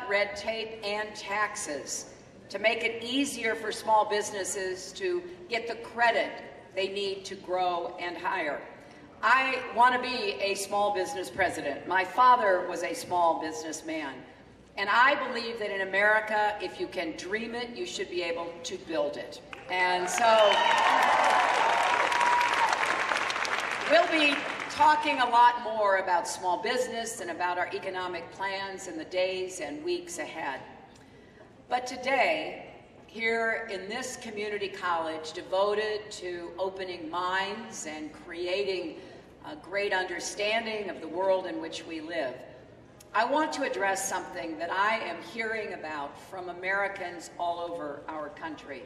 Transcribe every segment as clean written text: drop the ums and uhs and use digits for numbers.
red tape and taxes to make it easier for small businesses to get the credit they need to grow and hire. I want to be a small business president. My father was a small businessman. And I believe that in America, if you can dream it, you should be able to build it. And so we'll be talking a lot more about small business and about our economic plans in the days and weeks ahead. But today, here in this community college devoted to opening minds and creating a great understanding of the world in which we live, I want to address something that I am hearing about from Americans all over our country.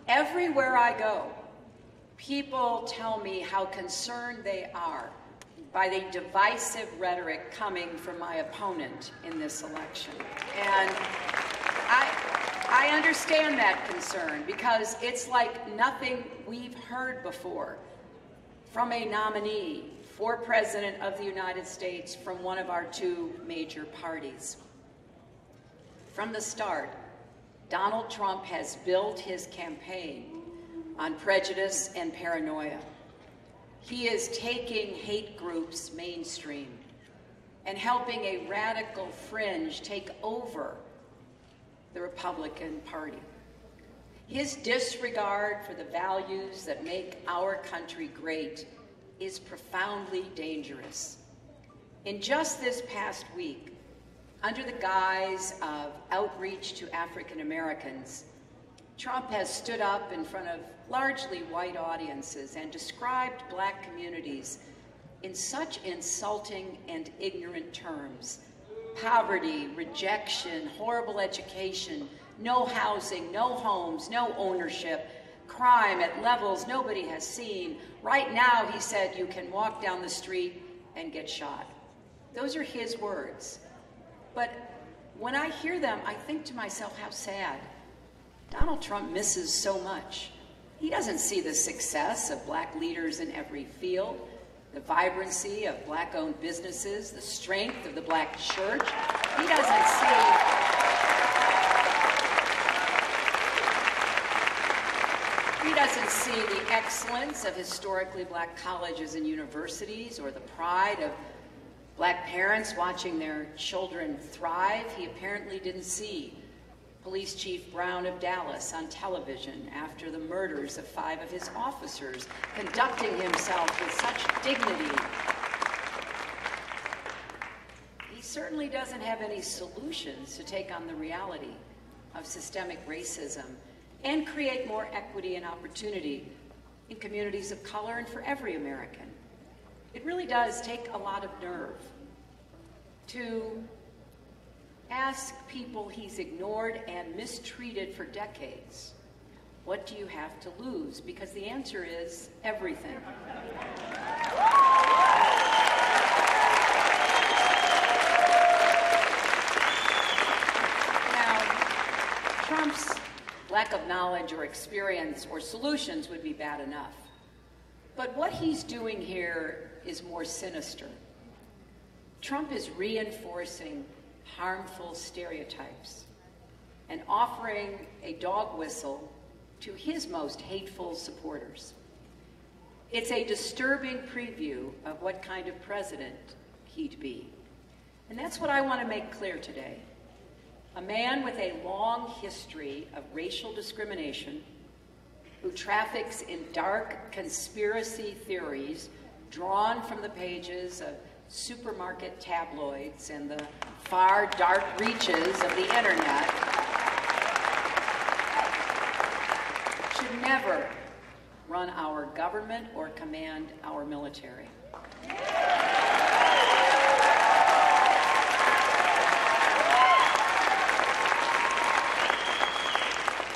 Everywhere I go, people tell me how concerned they are by the divisive rhetoric coming from my opponent in this election. And I understand that concern because it's like nothing we've heard before from a nominee for President of the United States from one of our two major parties. From the start, Donald Trump has built his campaign on prejudice and paranoia. He is taking hate groups mainstream and helping a radical fringe take over the Republican Party. His disregard for the values that make our country great is profoundly dangerous. In just this past week, under the guise of outreach to African Americans, Trump has stood up in front of largely white audiences and described black communities in such insulting and ignorant terms: poverty, rejection, horrible education, no housing, no homes, no ownership, crime at levels nobody has seen. Right now, he said, you can walk down the street and get shot. Those are his words. But when I hear them, I think to myself, how sad. Donald Trump misses so much. He doesn't see the success of black leaders in every field, the vibrancy of black-owned businesses, the strength of the black church. He doesn't see the excellence of historically black colleges and universities or the pride of black parents watching their children thrive. He apparently didn't see Police Chief Brown of Dallas on television after the murders of 5 of his officers, conducting himself with such dignity. He certainly doesn't have any solutions to take on the reality of systemic racism and create more equity and opportunity in communities of color and for every American. It really does take a lot of nerve to ask people he's ignored and mistreated for decades, what do you have to lose? Because the answer is everything. Now, Trump's lack of knowledge or experience or solutions would be bad enough. But what he's doing here is more sinister. Trump is reinforcing harmful stereotypes and offering a dog whistle to his most hateful supporters. It's a disturbing preview of what kind of president he'd be. And that's what I want to make clear today. A man with a long history of racial discrimination, who traffics in dark conspiracy theories drawn from the pages of supermarket tabloids and the far dark reaches of the internet, should never run our government or command our military.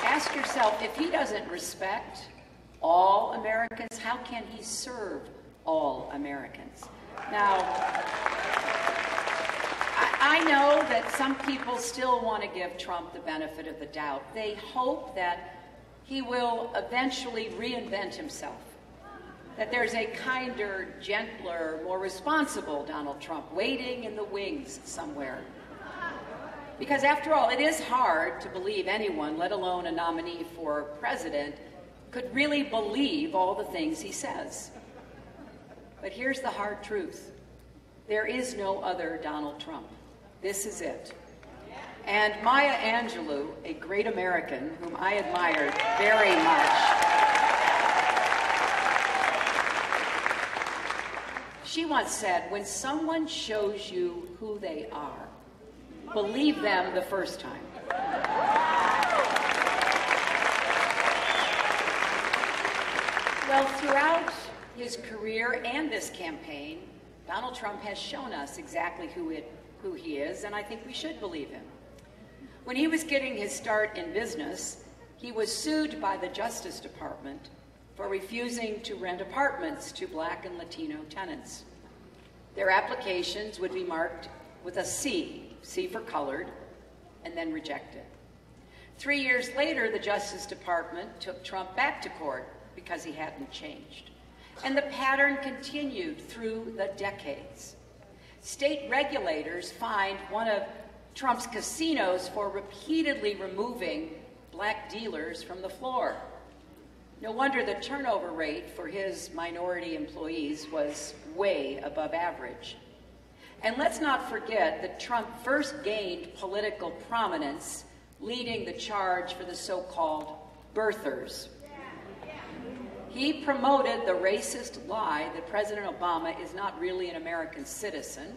Ask yourself, if he doesn't respect all Americans, how can he serve all Americans? Now, I know that some people still want to give Trump the benefit of the doubt. They hope that he will eventually reinvent himself, that there's a kinder, gentler, more responsible Donald Trump waiting in the wings somewhere. Because after all, it is hard to believe anyone, let alone a nominee for president, could really believe all the things he says. But here's the hard truth. There is no other Donald Trump. This is it. And Maya Angelou, a great American whom I admired very much, she once said, when someone shows you who they are, believe them the first time. Well, throughout his career and this campaign, Donald Trump has shown us exactly who he is, and I think we should believe him. When he was getting his start in business, he was sued by the Justice Department for refusing to rent apartments to Black and Latino tenants. Their applications would be marked with a C for colored, and then rejected. 3 years later, the Justice Department took Trump back to court because he hadn't changed. And the pattern continued through the decades. State regulators fined one of Trump's casinos for repeatedly removing Black dealers from the floor. No wonder the turnover rate for his minority employees was way above average. And let's not forget that Trump first gained political prominence leading the charge for the so-called birthers. He promoted the racist lie that President Obama is not really an American citizen,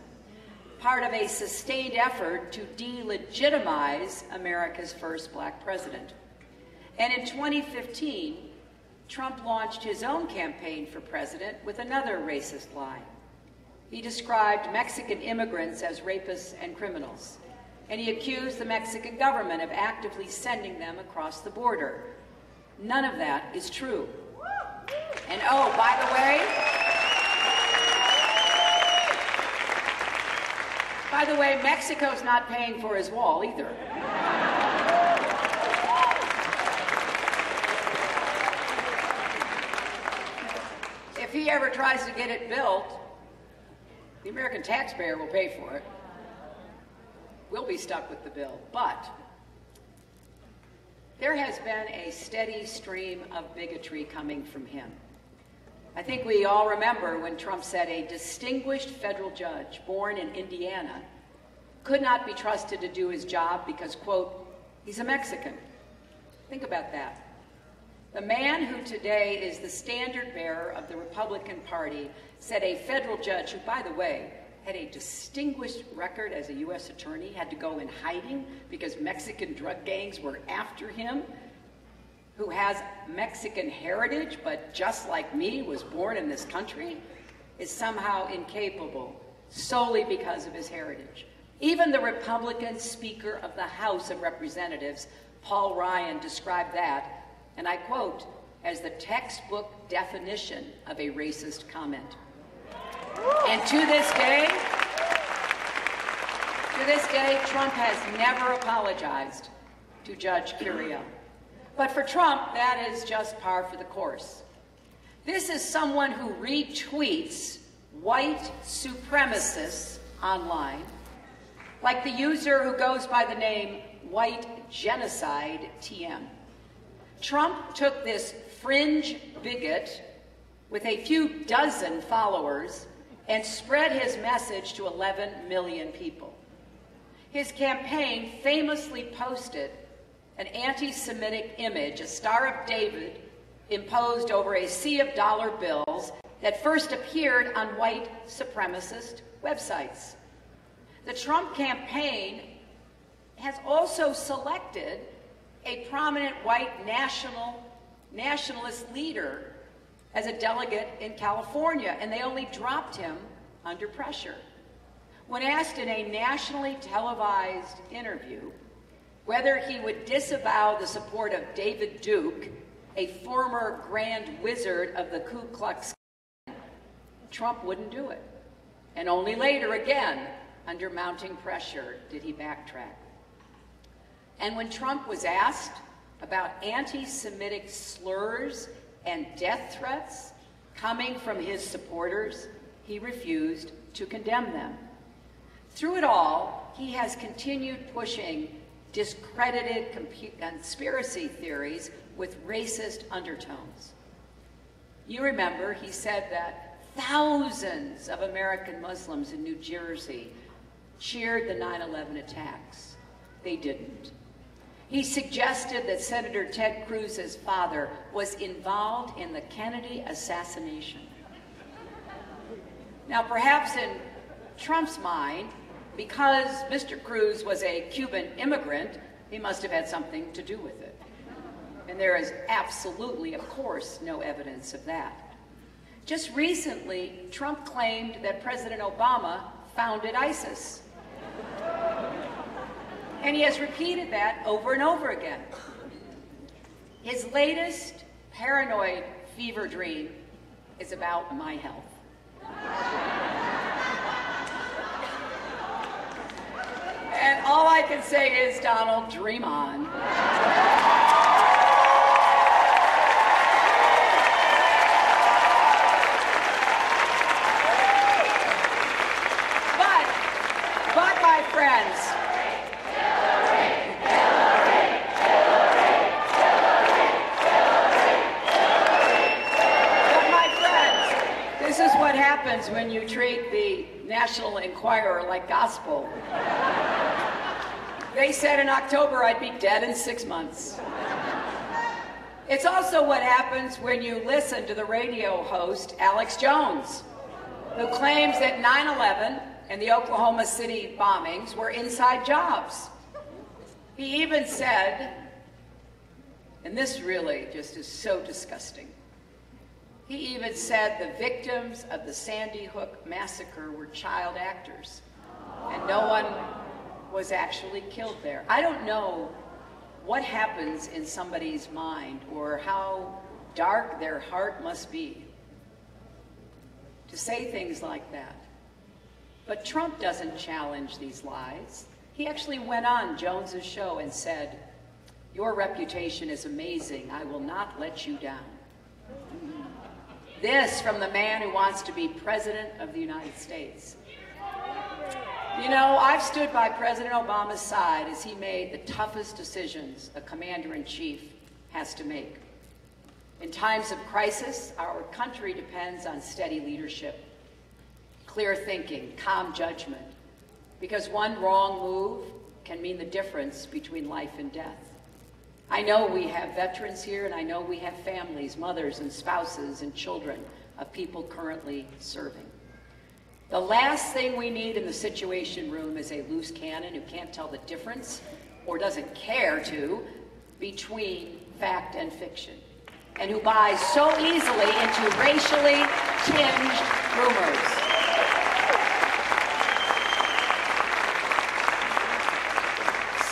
part of a sustained effort to delegitimize America's first Black president. And in 2015, Trump launched his own campaign for president with another racist lie. He described Mexican immigrants as rapists and criminals, and he accused the Mexican government of actively sending them across the border. None of that is true. And oh, by the way, Mexico's not paying for his wall either. If he ever tries to get it built, the American taxpayer will pay for it. We'll be stuck with the bill. But there has been a steady stream of bigotry coming from him. I think we all remember when Trump said a distinguished federal judge born in Indiana could not be trusted to do his job because, quote, he's a Mexican. Think about that. The man who today is the standard bearer of the Republican Party said a federal judge, who, by the way, had a distinguished record as a U.S. attorney, had to go in hiding because Mexican drug gangs were after him, who has Mexican heritage, but just like me, was born in this country, is somehow incapable solely because of his heritage. Even the Republican Speaker of the House of Representatives, Paul Ryan, described that, and I quote, as the textbook definition of a racist comment. And to this day, Trump has never apologized to Judge Curio. But for Trump, that is just par for the course. This is someone who retweets white supremacists online, like the user who goes by the name White Genocide TM. Trump took this fringe bigot with a few dozen followers and spread his message to 11 million people. His campaign famously posted an anti-Semitic image, a Star of David, imposed over a sea of dollar bills that first appeared on white supremacist websites. The Trump campaign has also selected a prominent white nationalist leader as a delegate in California, and they only dropped him under pressure. When asked in a nationally televised interview whether he would disavow the support of David Duke, a former Grand Wizard of the Ku Klux Klan, Trump wouldn't do it. And only later, again, under mounting pressure, did he backtrack. And when Trump was asked about anti-Semitic slurs and death threats coming from his supporters, he refused to condemn them. Through it all, he has continued pushing discredited conspiracy theories with racist undertones. You remember he said that thousands of American Muslims in New Jersey cheered the 9/11 attacks. They didn't. He suggested that Senator Ted Cruz's father was involved in the Kennedy assassination. Now, perhaps in Trump's mind, because Mr. Cruz was a Cuban immigrant, he must have had something to do with it. And there is absolutely, of course, no evidence of that. Just recently, Trump claimed that President Obama founded ISIS. And he has repeated that over and over again. His latest paranoid fever dream is about my health. And all I can say is, Donald, dream on. But my friends, this is what happens when you treat the National Enquirer like gospel. They said in October I'd be dead in 6 months. It's also what happens when you listen to the radio host, Alex Jones, who claims that 9/11 and the Oklahoma City bombings were inside jobs. He even said, and this really just is so disgusting, he even said the victims of the Sandy Hook massacre were child actors, and no one was actually killed there. I don't know what happens in somebody's mind or how dark their heart must be to say things like that. But Trump doesn't challenge these lies. He actually went on Jones's show and said, "Your reputation is amazing. I will not let you down." This from the man who wants to be President of the United States. You know, I've stood by President Obama's side as he made the toughest decisions a commander-in-chief has to make. In times of crisis, our country depends on steady leadership, clear thinking, calm judgment, because one wrong move can mean the difference between life and death. I know we have veterans here, and I know we have families, mothers and spouses and children of people currently serving. The last thing we need in the Situation Room is a loose cannon who can't tell the difference, or doesn't care to, between fact and fiction, and who buys so easily into racially tinged rumors.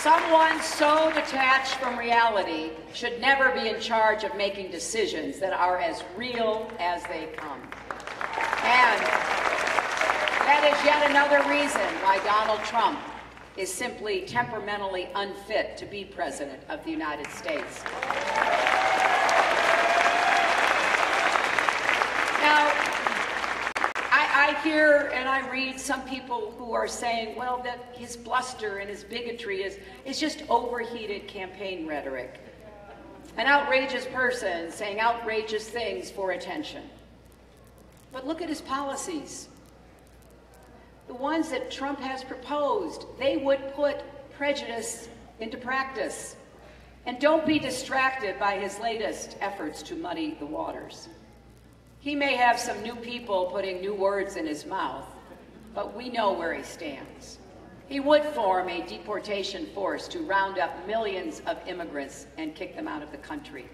Someone so detached from reality should never be in charge of making decisions that are as real as they come. And that is yet another reason why Donald Trump is simply temperamentally unfit to be President of the United States. Now, I hear and I read some people who are saying, well, that his bluster and his bigotry is just overheated campaign rhetoric. An outrageous person saying outrageous things for attention. But look at his policies. The ones that Trump has proposed, they would put prejudice into practice. And don't be distracted by his latest efforts to muddy the waters. He may have some new people putting new words in his mouth, but we know where he stands. He would form a deportation force to round up millions of immigrants and kick them out of the country.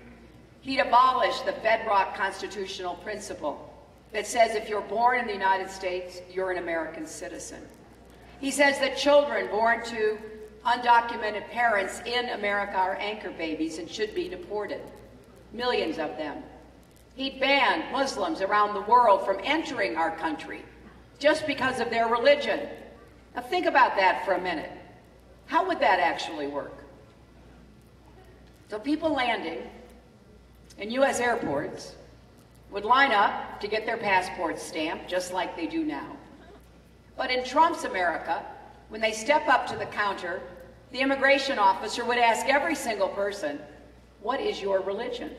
He'd abolish the bedrock constitutional principle that says if you're born in the United States, you're an American citizen. He says that children born to undocumented parents in America are anchor babies and should be deported, millions of them. He'd ban Muslims around the world from entering our country just because of their religion. Now think about that for a minute. How would that actually work? So people landing in U.S. airports would line up to get their passports stamped just like they do now. But in Trump's America, When they step up to the counter, the immigration officer would ask every single person, "What is your religion?"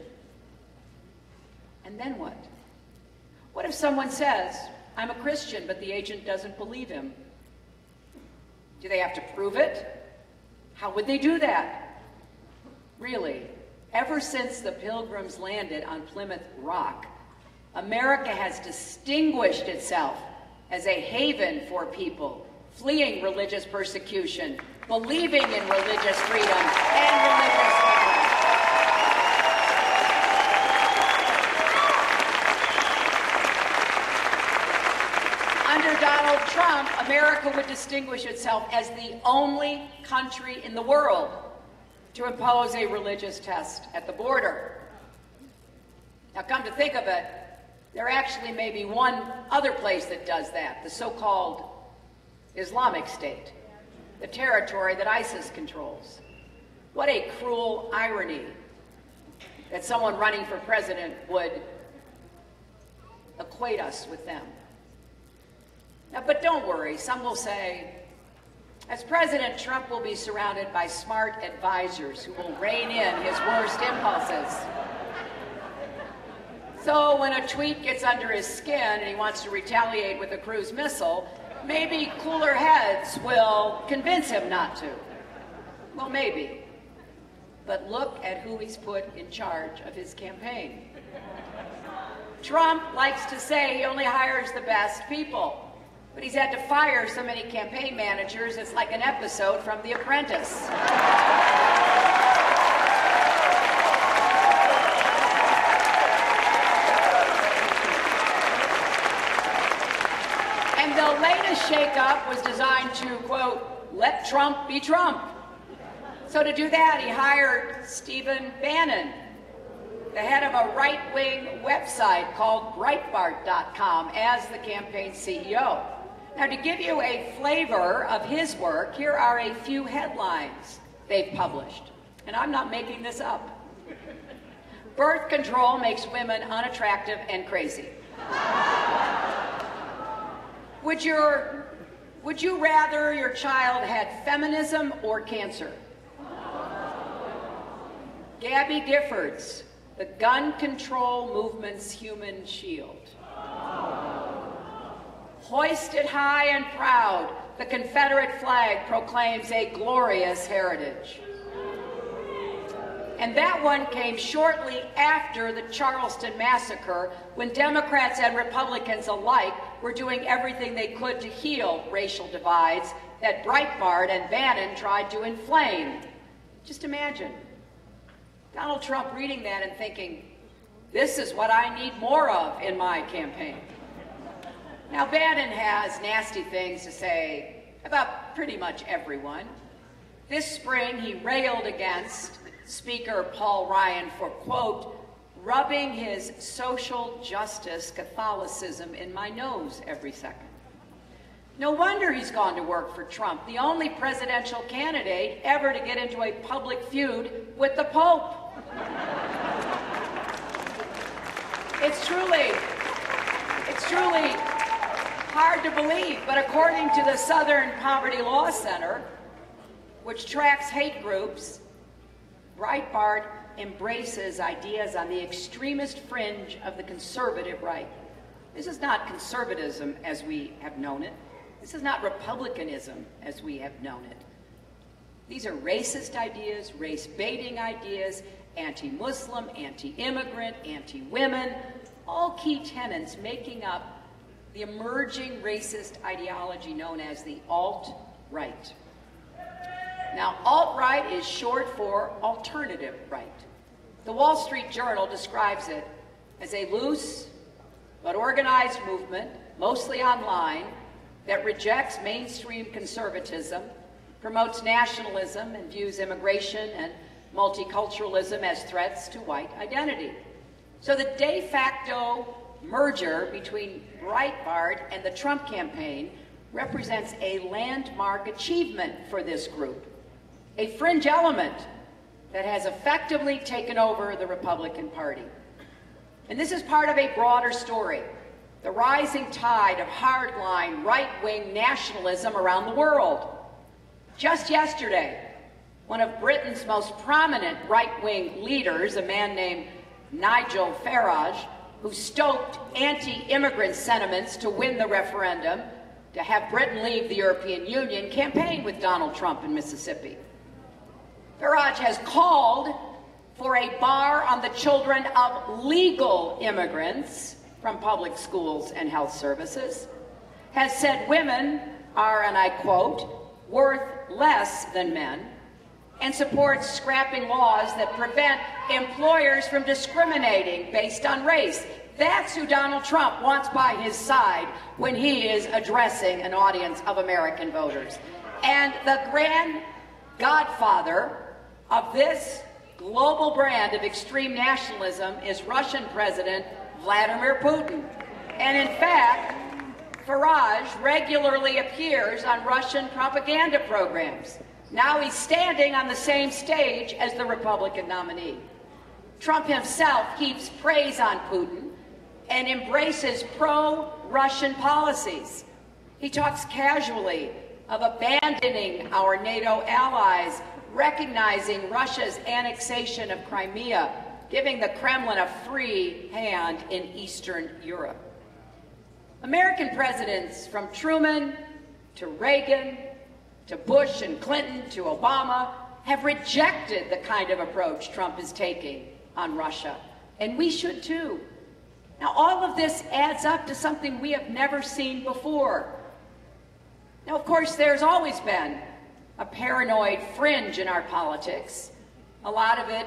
And then what? What if someone says, "I'm a Christian," but the agent doesn't believe him? Do they have to prove it? How would they do that? Really, ever since the Pilgrims landed on Plymouth Rock, America has distinguished itself as a haven for people fleeing religious persecution, believing in religious freedom and religious liberty. Under Donald Trump, America would distinguish itself as the only country in the world to impose a religious test at the border. Now, come to think of it, there actually may be one other place that does that, the so-called Islamic State, the territory that ISIS controls. What a cruel irony that someone running for president would equate us with them. Now, but don't worry, some will say, as president, Trump will be surrounded by smart advisors who will rein in his worst impulses. So when a tweet gets under his skin and he wants to retaliate with a cruise missile, maybe cooler heads will convince him not to. Well, maybe. But look at who he's put in charge of his campaign. Trump likes to say he only hires the best people, but he's had to fire so many campaign managers, it's like an episode from The Apprentice. And the latest shakeup was designed to, quote, let Trump be Trump. So to do that, he hired Stephen Bannon, the head of a right-wing website called Breitbart.com, as the campaign CEO. Now, to give you a flavor of his work, here are a few headlines they've published. And I'm not making this up. Birth control makes women unattractive and crazy. Would you rather your child had feminism or cancer? Gabby Giffords, the gun control movement's human shield. Hoisted high and proud, the Confederate flag proclaims a glorious heritage. And that one came shortly after the Charleston massacre, when Democrats and Republicans alike were doing everything they could to heal racial divides that Breitbart and Bannon tried to inflame. Just imagine Donald Trump reading that and thinking, this is what I need more of in my campaign. Now, Bannon has nasty things to say about pretty much everyone. This spring, he railed against Speaker Paul Ryan for, quote, rubbing his social justice Catholicism in my nose every second. No wonder he's gone to work for Trump, the only presidential candidate ever to get into a public feud with the Pope. It's truly hard to believe, but according to the Southern Poverty Law Center, which tracks hate groups, Breitbart embraces ideas on the extremist fringe of the conservative right. This is not conservatism as we have known it. This is not republicanism as we have known it. These are racist ideas, race-baiting ideas, anti-Muslim, anti-immigrant, anti-women, all key tenets making up the emerging racist ideology known as the alt-right. Now, alt-right is short for alternative right. The Wall Street Journal describes it as a loose but organized movement, mostly online, that rejects mainstream conservatism, promotes nationalism, and views immigration and multiculturalism as threats to white identity. So the de facto merger between Breitbart and the Trump campaign represents a landmark achievement for this group, a fringe element that has effectively taken over the Republican Party. And this is part of a broader story, the rising tide of hardline right-wing nationalism around the world. Just yesterday, one of Britain's most prominent right-wing leaders, a man named Nigel Farage, who stoked anti-immigrant sentiments to win the referendum to have Britain leave the European Union, campaigned with Donald Trump in Mississippi. Farage has called for a bar on the children of legal immigrants from public schools and health services, has said women are, and I quote, worth less than men, and supports scrapping laws that prevent employers from discriminating based on race. That's who Donald Trump wants by his side when he is addressing an audience of American voters. And the grand godfather of this global brand of extreme nationalism is Russian President Vladimir Putin. And in fact, Farage regularly appears on Russian propaganda programs. Now he's standing on the same stage as the Republican nominee. Trump himself heaps praise on Putin and embraces pro-Russian policies. He talks casually of abandoning our NATO allies, recognizing Russia's annexation of Crimea, giving the Kremlin a free hand in Eastern Europe. American presidents from Truman to Reagan to Bush and Clinton to Obama have rejected the kind of approach Trump is taking on Russia, and we should too. Now, all of this adds up to something we have never seen before. Now, of course, there's always been a paranoid fringe in our politics, a lot of it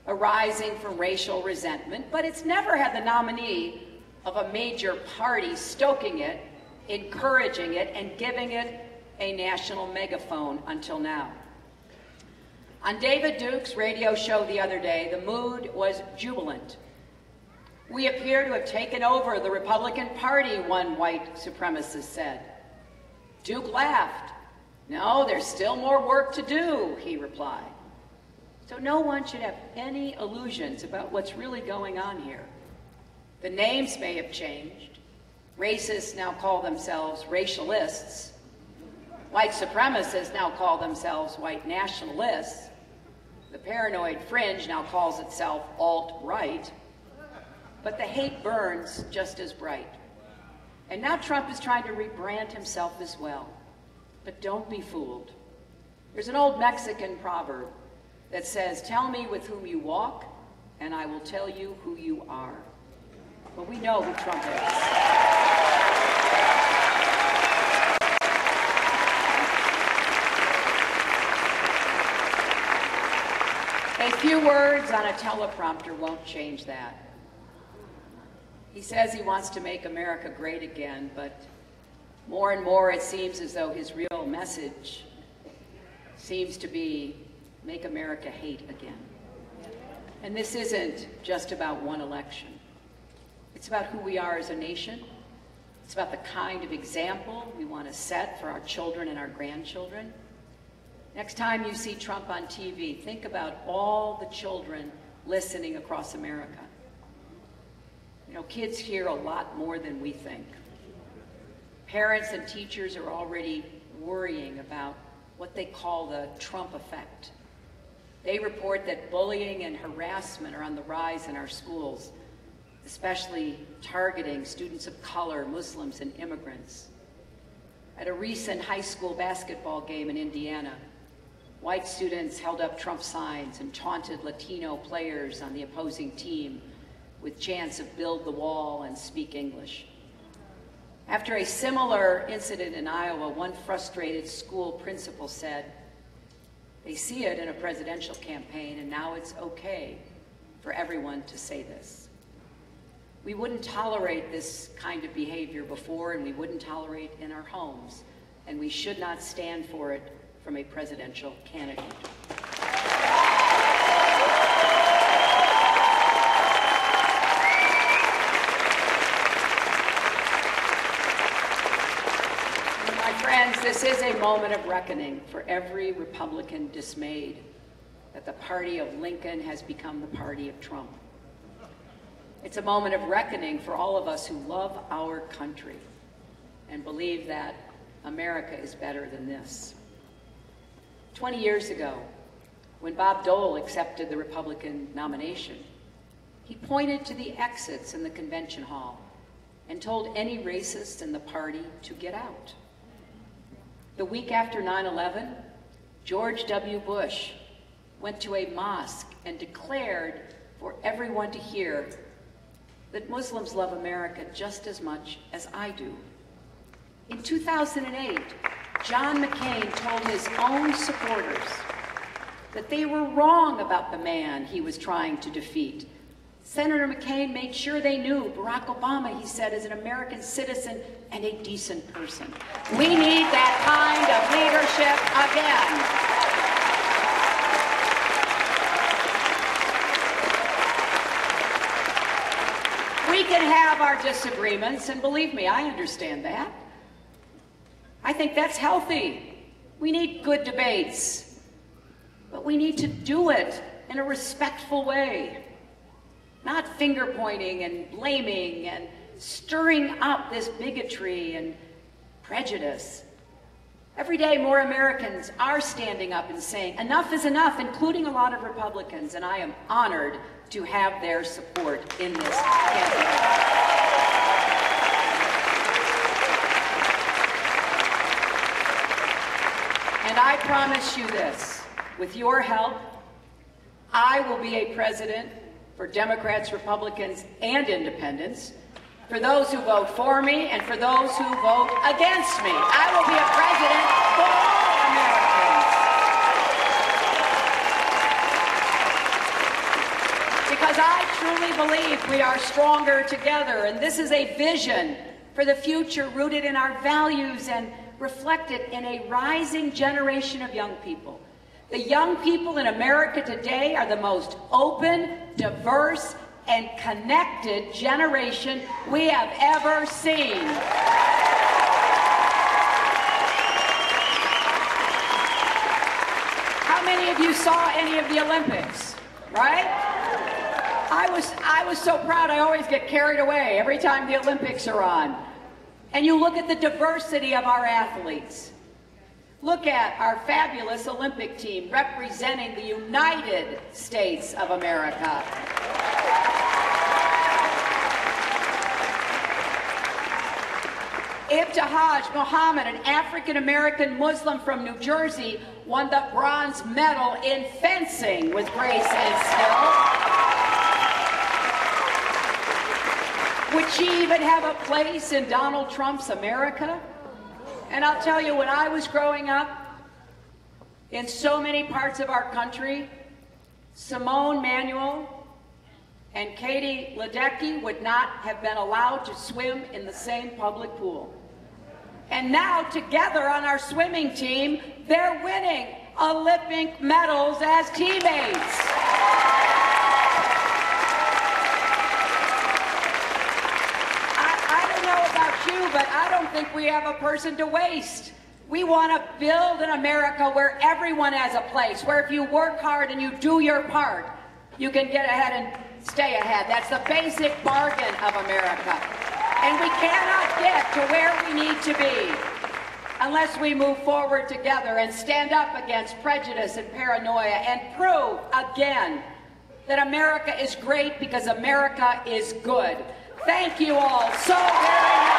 arising from racial resentment, but it's never had the nominee of a major party stoking it, encouraging it, and giving it a national megaphone until now. On David Duke's radio show the other day, the mood was jubilant. We appear to have taken over the Republican Party, one white supremacist said. Duke laughed. No, there's still more work to do, he replied. So no one should have any illusions about what's really going on here. The names may have changed. Racists now call themselves racialists. White supremacists now call themselves white nationalists. The paranoid fringe now calls itself alt-right. But the hate burns just as bright. And now Trump is trying to rebrand himself as well. But don't be fooled. There's an old Mexican proverb that says, tell me with whom you walk, and I will tell you who you are. Well, we know who Trump is. A few words on a teleprompter won't change that. He says he wants to make America great again, but more and more it seems as though his real message seems to be make America hate again. And this isn't just about one election. It's about who we are as a nation. It's about the kind of example we want to set for our children and our grandchildren. Next time you see Trump on TV, think about all the children listening across America. You know, kids hear a lot more than we think. Parents and teachers are already worrying about what they call the Trump effect. They report that bullying and harassment are on the rise in our schools, especially targeting students of color, Muslims, and immigrants. At a recent high school basketball game in Indiana, white students held up Trump signs and taunted Latino players on the opposing team with chants of build the wall and speak English. After a similar incident in Iowa, one frustrated school principal said, they see it in a presidential campaign, and now it's okay for everyone to say this. We wouldn't tolerate this kind of behavior before, and we wouldn't tolerate it in our homes, and we should not stand for it from a presidential candidate. Friends, this is a moment of reckoning for every Republican dismayed that the party of Lincoln has become the party of Trump. It's a moment of reckoning for all of us who love our country and believe that America is better than this. 20 years ago, when Bob Dole accepted the Republican nomination, he pointed to the exits in the convention hall and told any racist in the party to get out. The week after 9/11, George W. Bush went to a mosque and declared for everyone to hear that Muslims love America just as much as I do. In 2008, John McCain told his own supporters that they were wrong about the man he was trying to defeat. Senator McCain made sure they knew Barack Obama, he said, is an American citizen and a decent person. We need that kind of leadership again. We can have our disagreements, and believe me, I understand that. I think that's healthy. We need good debates, but we need to do it in a respectful way, not finger pointing and blaming and stirring up this bigotry and prejudice. Every day, more Americans are standing up and saying, enough is enough, including a lot of Republicans, and I am honored to have their support in this campaign. And I promise you this, with your help, I will be a president for Democrats, Republicans, and Independents, for those who vote for me and for those who vote against me. I will be a president for all Americans. Because I truly believe we are stronger together, and this is a vision for the future rooted in our values and reflected in a rising generation of young people. The young people in America today are the most open, diverse, and connected generation we have ever seen. How many of you saw any of the Olympics, right? I was so proud. I always get carried away every time the Olympics are on. And you look at the diversity of our athletes. Look at our fabulous Olympic team representing the United States of America. Ibtihaj Muhammad, an African-American Muslim from New Jersey, won the bronze medal in fencing with grace and skill. Would she even have a place in Donald Trump's America? And I'll tell you, when I was growing up, in so many parts of our country, Simone Manuel and Katie Ledecky would not have been allowed to swim in the same public pool. And now, together on our swimming team, they're winning Olympic medals as teammates. But I don't think we have a person to waste. We want to build an America where everyone has a place, where if you work hard and you do your part, you can get ahead and stay ahead. That's the basic bargain of America. And we cannot get to where we need to be unless we move forward together and stand up against prejudice and paranoia and prove again that America is great because America is good. Thank you all so very much.